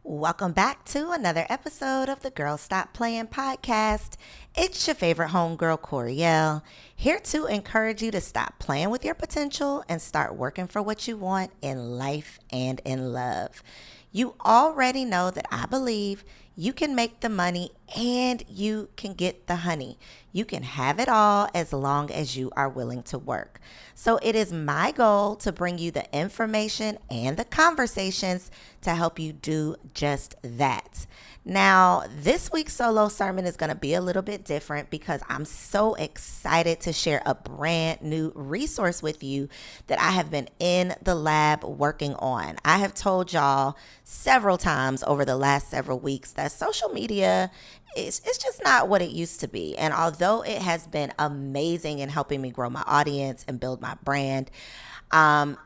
Welcome back to another episode of the Girl Stop Playing podcast. It's your favorite homegirl, Koereyelle, here to encourage you to stop playing with your potential and start working for what you want in life and in love. You already know that I believe you can make the money and you can get the honey. You can have it all as long as you are willing to work. So it is my goal to bring you the information and the conversations to help you do just that. Now, this week's solo sermon is going to be a little bit different because I'm so excited to share a brand new resource with you that I have been in the lab working on. I have told y'all several times over the last several weeks that social media it's just not what it used to be. And although it has been amazing in helping me grow my audience and build my brand,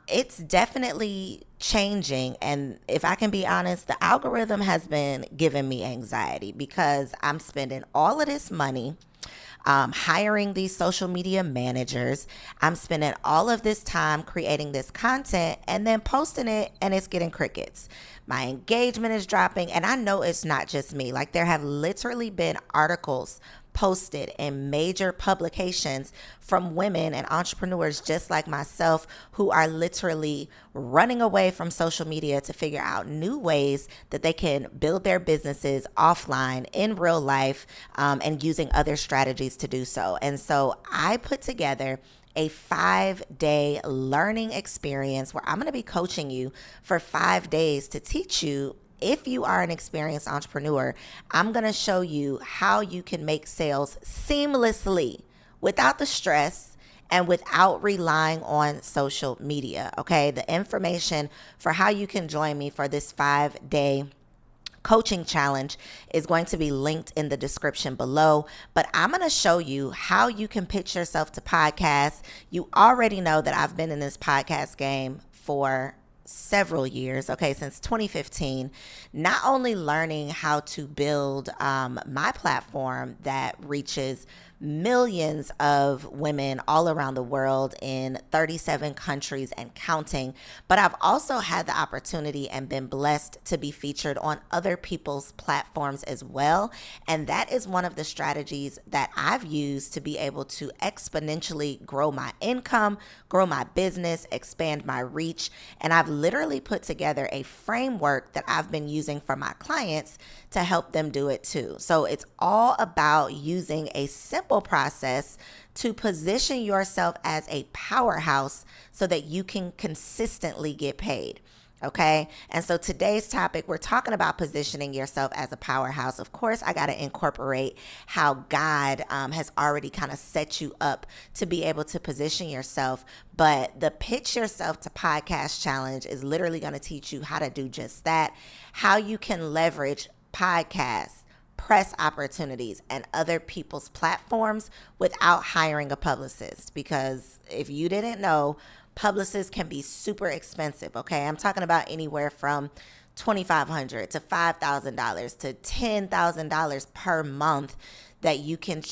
it's definitely changing. And if I can be honest, the algorithm has been giving me anxiety because I'm spending all of this money hiring these social media managers. I'm spending all of this time creating this content and then posting it, and it's getting crickets. My engagement is dropping, and I know it's not just me. Like, there have literally been articles posted in major publications from women and entrepreneurs just like myself who are literally running away from social media to figure out new ways that they can build their businesses offline in real life, and using other strategies to do so. And so I put together a 5-day learning experience where I'm going to be coaching you for 5 days to teach you. If you are an experienced entrepreneur, I'm going to show you how you can make sales seamlessly without the stress and without relying on social media. Okay, the information for how you can join me for this 5-day coaching challenge is going to be linked in the description below, but I'm going to show you how you can pitch yourself to podcasts. You already know that I've been in this podcast game for several years, okay, since 2015, not only learning how to build my platform that reaches millions of women all around the world in 37 countries and counting, but I've also had the opportunity and been blessed to be featured on other people's platforms as well. And that is one of the strategies that I've used to be able to exponentially grow my income, grow my business, expand my reach. And I've literally put together a framework that I've been using for my clients to help them do it too. So it's all about using a simple process to position yourself as a powerhouse so that you can consistently get paid. Okay. And so today's topic, we're talking about positioning yourself as a powerhouse. Of course, I got to incorporate how God has already kind of set you up to be able to position yourself. But the Pitch Yourself to Podcast Challenge is literally going to teach you how to do just that, how you can leverage podcasts, press opportunities, and other people's platforms without hiring a publicist. Because if you didn't know, publicists can be super expensive, okay? I'm talking about anywhere from $2,500 to $5,000 to $10,000 per month that you can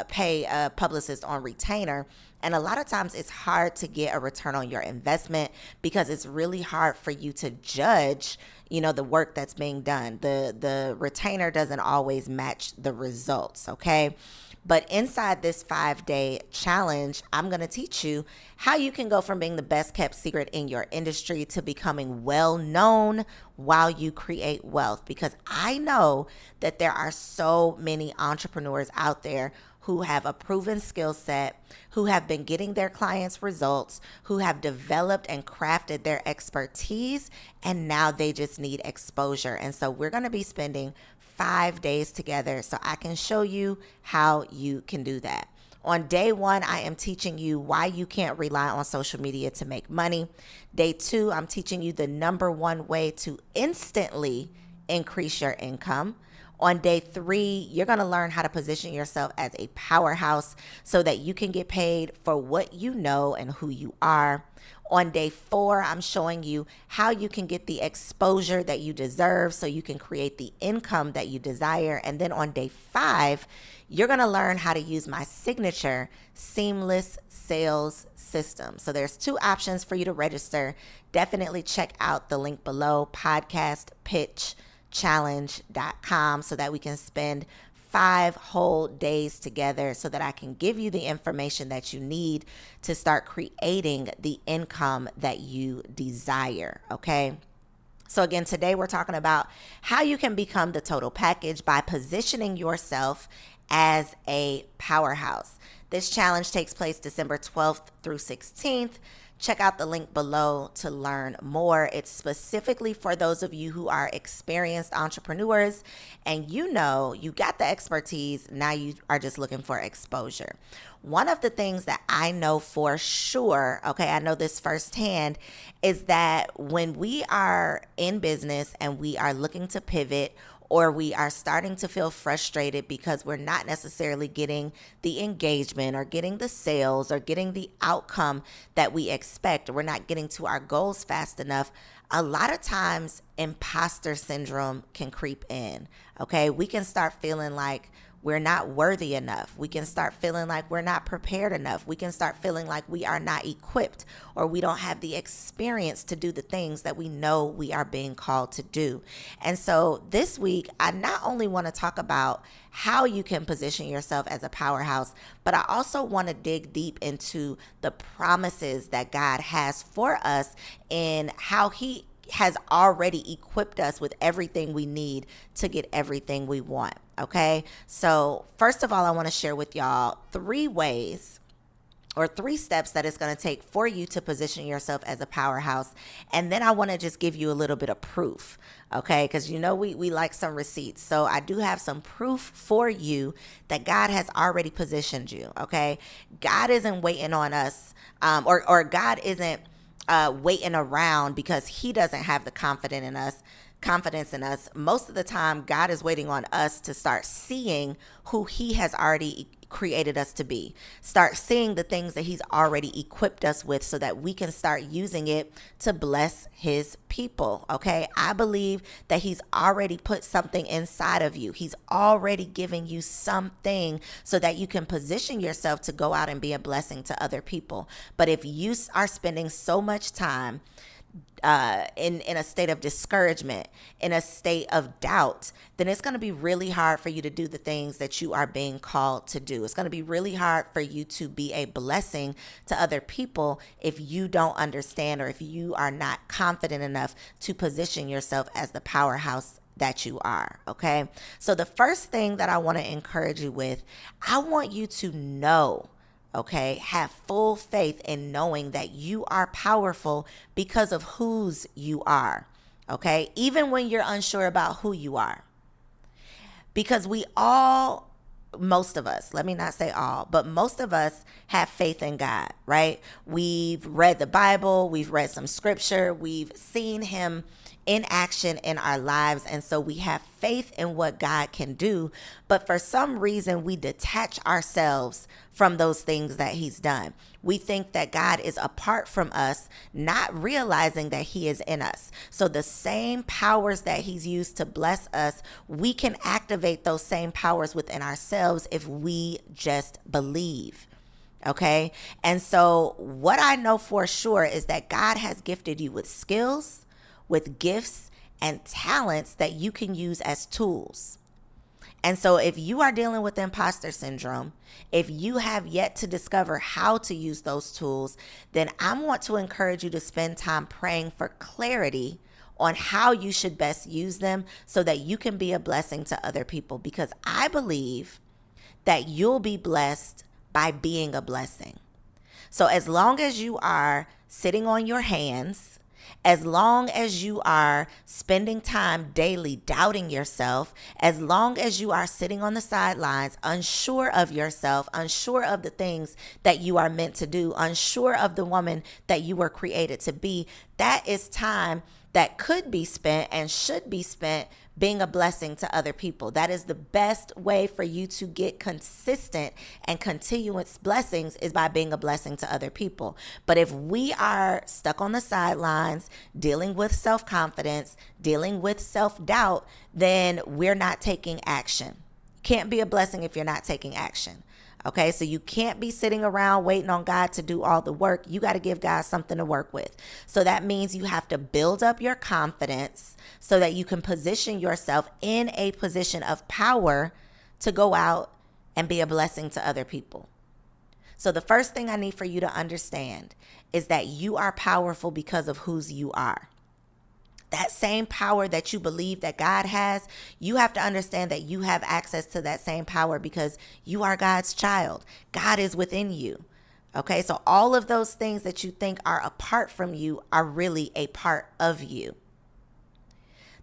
pay a publicist on retainer. And a lot of times it's hard to get a return on your investment because it's really hard for you to judge, the work that's being done. The retainer doesn't always match the results, okay? But inside this 5-day challenge, I'm going to teach you how you can go from being the best kept secret in your industry to becoming well known while you create wealth. Because I know that there are so many entrepreneurs out there who have a proven skill set, who have been getting their clients results, who have developed and crafted their expertise, and now they just need exposure. And so we're going to be spending 5 days together so I can show you how you can do that. On day 1, I am teaching you why you can't rely on social media to make money. Day 2, I'm teaching you the number 1 way to instantly increase your income. On day 3, you're going to learn how to position yourself as a powerhouse so that you can get paid for what you know and who you are. On day 4, I'm showing you how you can get the exposure that you deserve so you can create the income that you desire. And then on day 5, you're going to learn how to use my signature seamless sales system. So there's 2 options for you to register. Definitely check out the link below, podcast pitch challenge.com so that we can spend 5 whole days together so that I can give you the information that you need to start creating the income that you desire, okay? So again, today we're talking about how you can become the total package by positioning yourself as a powerhouse. This challenge takes place December 12th through 16th. Check out the link below to learn more. It's specifically for those of you who are experienced entrepreneurs and you got the expertise, now you are just looking for exposure. One of the things that I know for sure, okay, I know this firsthand, is that when we are in business and we are looking to pivot, or we are starting to feel frustrated because we're not necessarily getting the engagement or getting the sales or getting the outcome that we expect, or we're not getting to our goals fast enough, a lot of times imposter syndrome can creep in, okay? We can start feeling like we're not worthy enough. We can start feeling like we're not prepared enough. We can start feeling like we are not equipped, or we don't have the experience to do the things that we know we are being called to do. And so this week, I not only want to talk about how you can position yourself as a powerhouse, but I also want to dig deep into the promises that God has for us and how He has already equipped us with everything we need to get everything we want. Okay. So first of all, I want to share with y'all 3 ways or 3 steps that it's going to take for you to position yourself as a powerhouse. And then I want to just give you a little bit of proof. Okay. Because we like some receipts. So I do have some proof for you that God has already positioned you. Okay. God isn't waiting on us, or God isn't waiting around because He doesn't have the confidence in us. Most of the time, God is waiting on us to start seeing who He has already created us to be. Start seeing the things that He's already equipped us with so that we can start using it to bless His people. Okay. I believe that He's already put something inside of you. He's already given you something so that you can position yourself to go out and be a blessing to other people. But if you are spending so much time in a state of discouragement, in a state of doubt, then it's going to be really hard for you to do the things that you are being called to do. It's going to be really hard for you to be a blessing to other people if you don't understand, or if you are not confident enough to position yourself as the powerhouse that you are. Okay. So the first thing that I want to encourage you with, I want you to know, okay, have full faith in knowing that you are powerful because of whose you are. Okay. Even when you're unsure about who you are, because most of us, let me not say all, but most of us have faith in God, right? We've read the Bible, we've read some scripture, we've seen Him in action in our lives. And so we have faith in what God can do. But for some reason, we detach ourselves from those things that He's done. We think that God is apart from us, not realizing that He is in us. So the same powers that He's used to bless us, we can activate those same powers within ourselves if we just believe. Okay. And so what I know for sure is that God has gifted you with skills, with gifts and talents that you can use as tools. And so if you are dealing with imposter syndrome, if you have yet to discover how to use those tools, then I want to encourage you to spend time praying for clarity on how you should best use them so that you can be a blessing to other people. Because I believe that you'll be blessed by being a blessing. So as long as you are sitting on your hands, as long as you are spending time daily doubting yourself, as long as you are sitting on the sidelines, unsure of yourself, unsure of the things that you are meant to do, unsure of the woman that you were created to be, that is time that could be spent and should be spent being a blessing to other people. That is the best way for you to get consistent and continuous blessings, is by being a blessing to other people. But if we are stuck on the sidelines, dealing with self-confidence, dealing with self-doubt, then we're not taking action. Can't be a blessing if you're not taking action. Okay, so you can't be sitting around waiting on God to do all the work. You got to give God something to work with. So that means you have to build up your confidence so that you can position yourself in a position of power to go out and be a blessing to other people. So the first thing I need for you to understand is that you are powerful because of whose you are. That same power that you believe that God has, you have to understand that you have access to that same power because you are God's child. God is within you. Okay, so all of those things that you think are apart from you are really a part of you.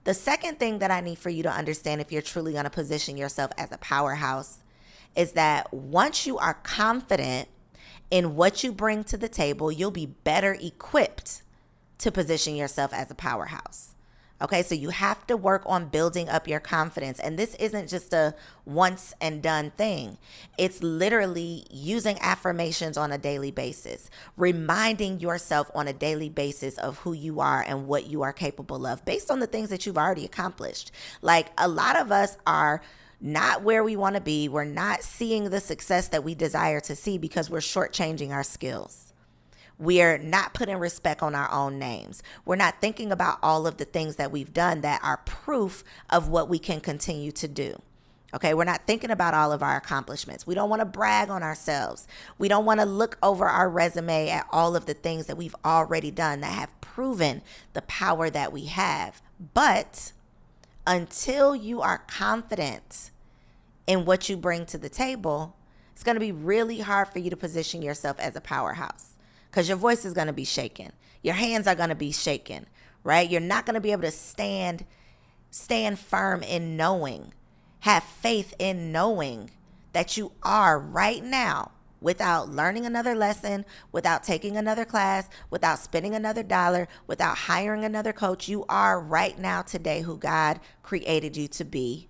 The second thing that I need for you to understand if you're truly going to position yourself as a powerhouse is that once you are confident in what you bring to the table, you'll be better equipped to position yourself as a powerhouse. Okay, so you have to work on building up your confidence. And this isn't just a once and done thing. It's literally using affirmations on a daily basis, reminding yourself on a daily basis of who you are and what you are capable of based on the things that you've already accomplished. Like a lot of us are not where we want to be. We're not seeing the success that we desire to see because we're shortchanging our skills. We're not putting respect on our own names. We're not thinking about all of the things that we've done that are proof of what we can continue to do. Okay, we're not thinking about all of our accomplishments. We don't want to brag on ourselves. We don't want to look over our resume at all of the things that we've already done that have proven the power that we have. But until you are confident in what you bring to the table, it's going to be really hard for you to position yourself as a powerhouse. Because your voice is going to be shaken. Your hands are going to be shaken, right? You're not going to be able to stand firm in knowing, have faith in knowing that you are right now without learning another lesson, without taking another class, without spending another dollar, without hiring another coach. You are right now today who God created you to be.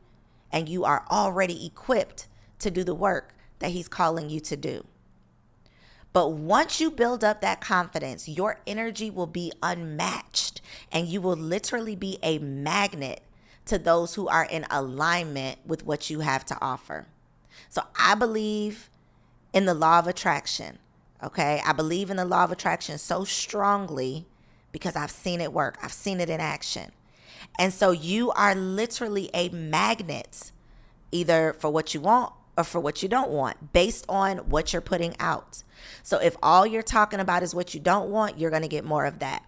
And you are already equipped to do the work that He's calling you to do. But once you build up that confidence, your energy will be unmatched and you will literally be a magnet to those who are in alignment with what you have to offer. So I believe in the law of attraction, okay? I believe in the law of attraction so strongly because I've seen it work. I've seen it in action. And so you are literally a magnet, either for what you want or for what you don't want, based on what you're putting out. So if all you're talking about is what you don't want, you're going to get more of that.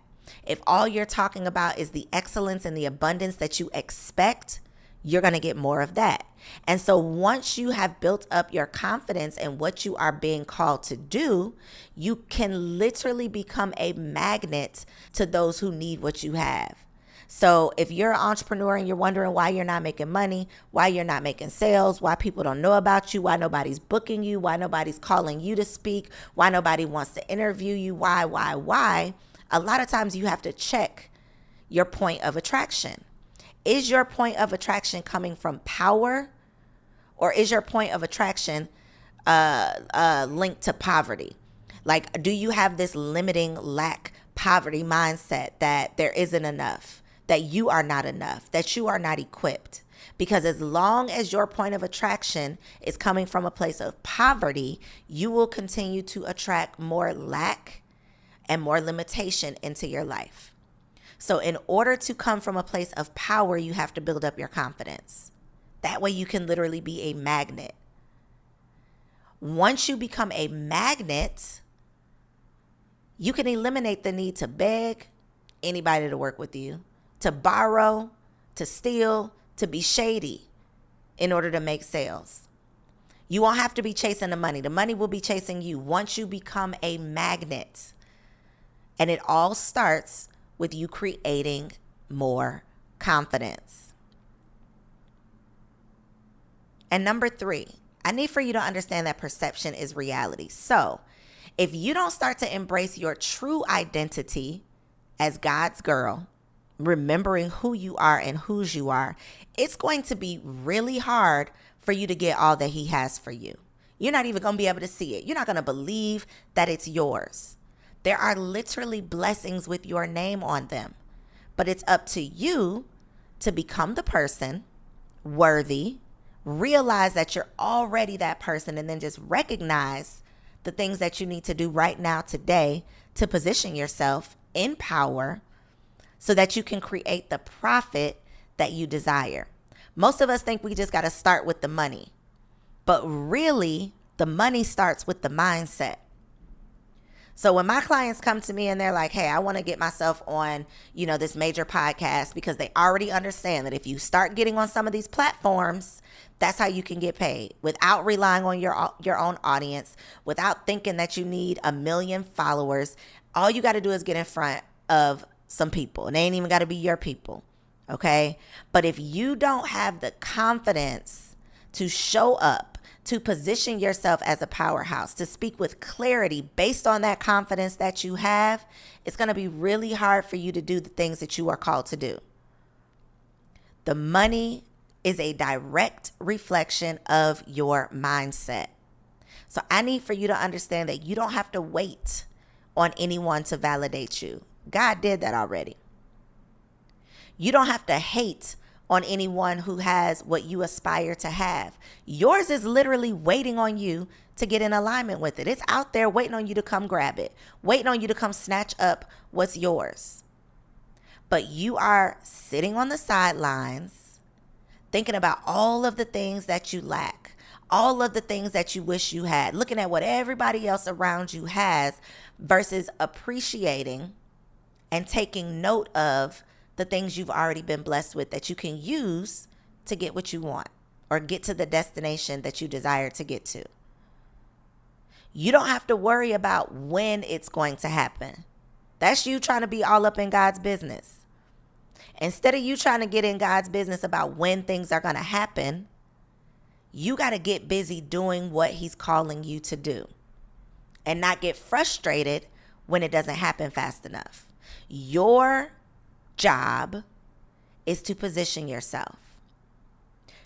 If all you're talking about is the excellence and the abundance that you expect, you're going to get more of that. And so once you have built up your confidence in what you are being called to do, you can literally become a magnet to those who need what you have. So if you're an entrepreneur and you're wondering why you're not making money, why you're not making sales, why people don't know about you, why nobody's booking you, why nobody's calling you to speak, why nobody wants to interview you, why, a lot of times you have to check your point of attraction. Is your point of attraction coming from power, or is your point of attraction linked to poverty? Like, do you have this limiting lack poverty mindset that there isn't enough, that you are not enough, that you are not equipped? Because as long as your point of attraction is coming from a place of poverty, you will continue to attract more lack and more limitation into your life. So in order to come from a place of power, you have to build up your confidence. That way you can literally be a magnet. Once you become a magnet, you can eliminate the need to beg anybody to work with you, to borrow, to steal, to be shady in order to make sales. You won't have to be chasing the money. The money will be chasing you once you become a magnet. And it all starts with you creating more confidence. And number 3, I need for you to understand that perception is reality. So if you don't start to embrace your true identity as God's girl, remembering who you are and whose you are, it's going to be really hard for you to get all that He has for you. You're not even going to be able to see it. You're not going to believe that it's yours. There are literally blessings with your name on them, but it's up to you to become the person worthy, Realize that you're already that person, and then just recognize the things that you need to do right now, today, to position yourself in power so that you can create the profit that you desire. Most of us think we just got to start with the money, but really the money starts with the mindset. So when my clients come to me and they're like, hey, I want to get myself on, this major podcast, because they already understand that if you start getting on some of these platforms, that's how you can get paid without relying on your own audience, without thinking that you need 1 million followers. All you got to do is get in front of some people, and they ain't even got to be your people. Okay. But if you don't have the confidence to show up, to position yourself as a powerhouse, to speak with clarity based on that confidence that you have, it's going to be really hard for you to do the things that you are called to do. The money is a direct reflection of your mindset. So I need for you to understand that you don't have to wait on anyone to validate you. God did that already. You don't have to hate on anyone who has what you aspire to have. Yours is literally waiting on you to get in alignment with it. It's out there waiting on you to come grab it, waiting on you to come snatch up what's yours. But you are sitting on the sidelines thinking about all of the things that you lack, all of the things that you wish you had, looking at what everybody else around you has versus appreciating and taking note of the things you've already been blessed with that you can use to get what you want or get to the destination that you desire to get to. You don't have to worry about when it's going to happen. That's you trying to be all up in God's business. Instead of you trying to get in God's business about when things are going to happen, you got to get busy doing what he's calling you to do and not get frustrated when it doesn't happen fast enough. Your job is to position yourself.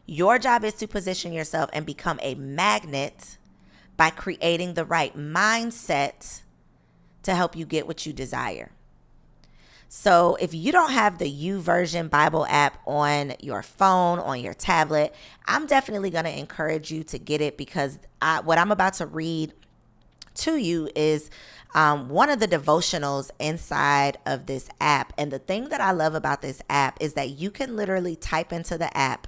Your job is to position yourself and become a magnet by creating the right mindset to help you get what you desire. So if you don't have the YouVersion Bible app on your phone, on your tablet, I'm definitely going to encourage you to get it, because what I'm about to read to you is one of the devotionals inside of this app. And the thing that I love about this app is that you can literally type into the app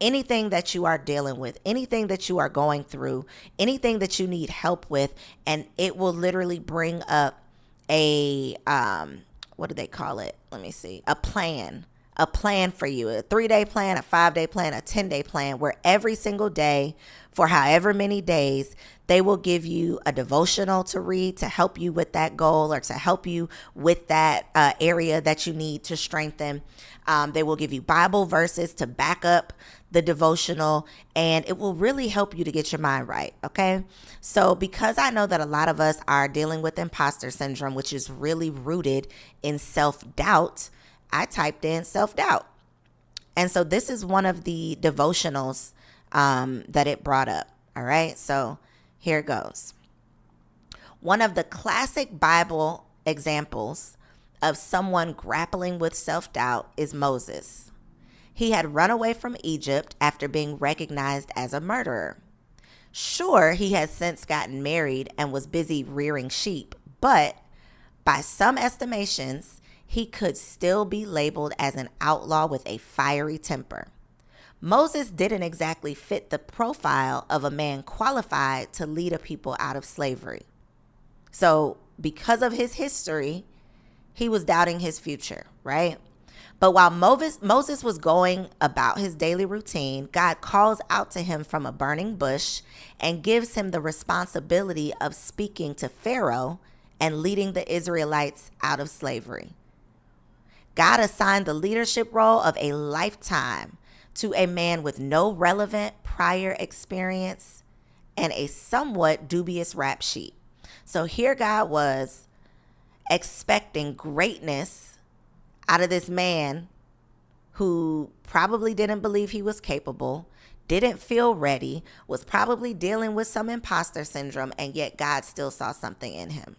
anything that you are dealing with, anything that you are going through, anything that you need help with, and it will literally bring up a, what do they call it? Let me see. A plan for you, a 3-day plan, a 5-day plan, a 10-day plan, where every single day for however many days, they will give you a devotional to read to help you with that goal or to help you with that area that you need to strengthen. They will give you Bible verses to back up the devotional, and it will really help you to get your mind right. Okay. So because I know that a lot of us are dealing with imposter syndrome, which is really rooted in self-doubt, I typed in self-doubt. And so this is one of the devotionals that it brought up. All right. So here it goes. One of the classic Bible examples of someone grappling with self-doubt is Moses. He had run away from Egypt after being recognized as a murderer. Sure, he has since gotten married and was busy rearing sheep, but by some estimations, he could still be labeled as an outlaw with a fiery temper. Moses didn't exactly fit the profile of a man qualified to lead a people out of slavery. So because of his history, he was doubting his future, right? But while Moses was going about his daily routine, God calls out to him from a burning bush and gives him the responsibility of speaking to Pharaoh and leading the Israelites out of slavery. God assigned the leadership role of a lifetime to a man with no relevant prior experience and a somewhat dubious rap sheet. So here God was expecting greatness out of this man who probably didn't believe he was capable, didn't feel ready, was probably dealing with some imposter syndrome, and yet God still saw something in him.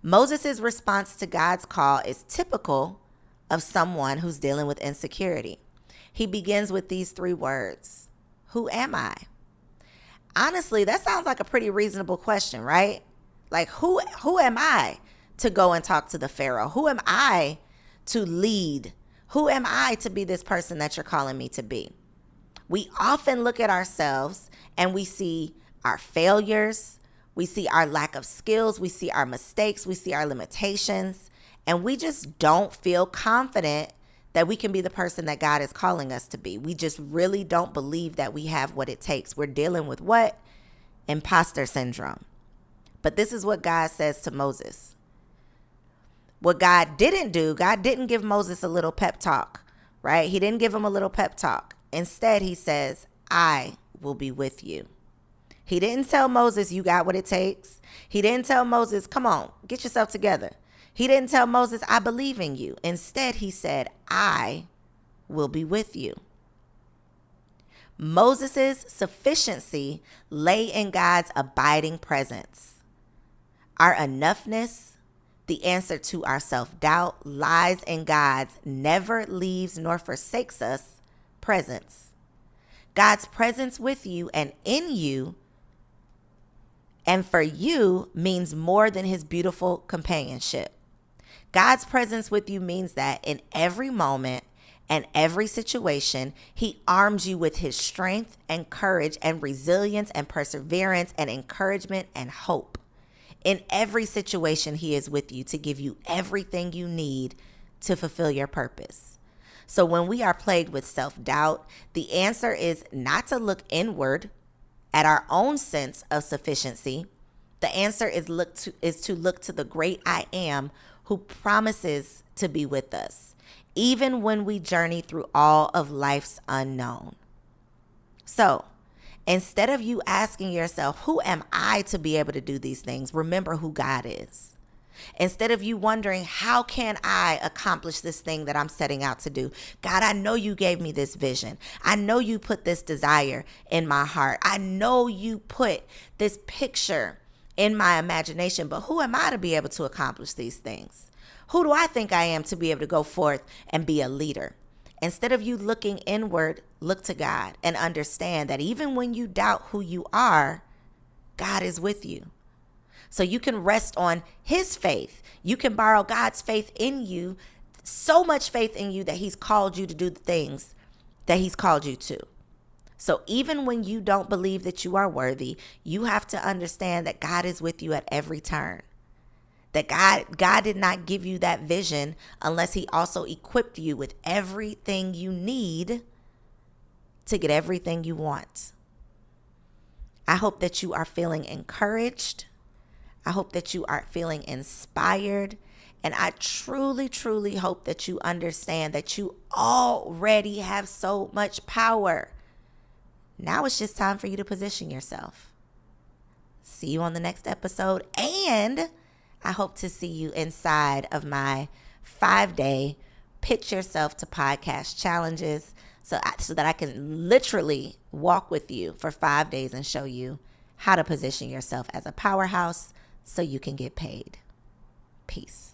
Moses' response to God's call is typical of someone who's dealing with insecurity. He begins with these 3 words: Who am I? Honestly, that sounds like a pretty reasonable question, right? Like, who am I to go and talk to the Pharaoh? Who am I to lead? Who am I to be this person that you're calling me to be? We often look at ourselves and we see our failures, we see our lack of skills, we see our mistakes, we see our limitations, and we just don't feel confident that we can be the person that God is calling us to be. We just really don't believe that we have what it takes. We're dealing with what? Imposter syndrome. But this is what God says to Moses. What God didn't do, God didn't give Moses a little pep talk, right? He didn't give him a little pep talk. Instead, he says, I will be with you. He didn't tell Moses, you got what it takes. He didn't tell Moses, come on, get yourself together. He didn't tell Moses, I believe in you. Instead, he said, I will be with you. Moses' sufficiency lay in God's abiding presence. Our enoughness, the answer to our self-doubt, lies in God's never leaves nor forsakes us presence. God's presence with you and in you and for you means more than his beautiful companionship. God's presence with you means that in every moment and every situation, he arms you with his strength and courage and resilience and perseverance and encouragement and hope. In every situation, he is with you to give you everything you need to fulfill your purpose. So when we are plagued with self-doubt, the answer is not to look inward at our own sense of sufficiency. The answer is to look to the great I am who promises to be with us, even when we journey through all of life's unknown. So instead of you asking yourself, who am I to be able to do these things? Remember who God is. Instead of you wondering, how can I accomplish this thing that I'm setting out to do? God, I know you gave me this vision. I know you put this desire in my heart. I know you put this picture in my imagination, but who am I to be able to accomplish these things? Who do I think I am to be able to go forth and be a leader? Instead of you looking inward, look to God and understand that even when you doubt who you are, God is with you. So you can rest on his faith. You can borrow God's faith in you, so much faith in you that he's called you to do the things that he's called you to. So even when you don't believe that you are worthy, you have to understand that God is with you at every turn. That God did not give you that vision unless he also equipped you with everything you need to get everything you want. I hope that you are feeling encouraged. I hope that you are feeling inspired. And I truly, truly hope that you understand that you already have so much power. Now it's just time for you to position yourself. See you on the next episode. And I hope to see you inside of my 5-day Pitch Yourself to Podcast challenges so that I can literally walk with you for 5 days and show you how to position yourself as a powerhouse so you can get paid. Peace.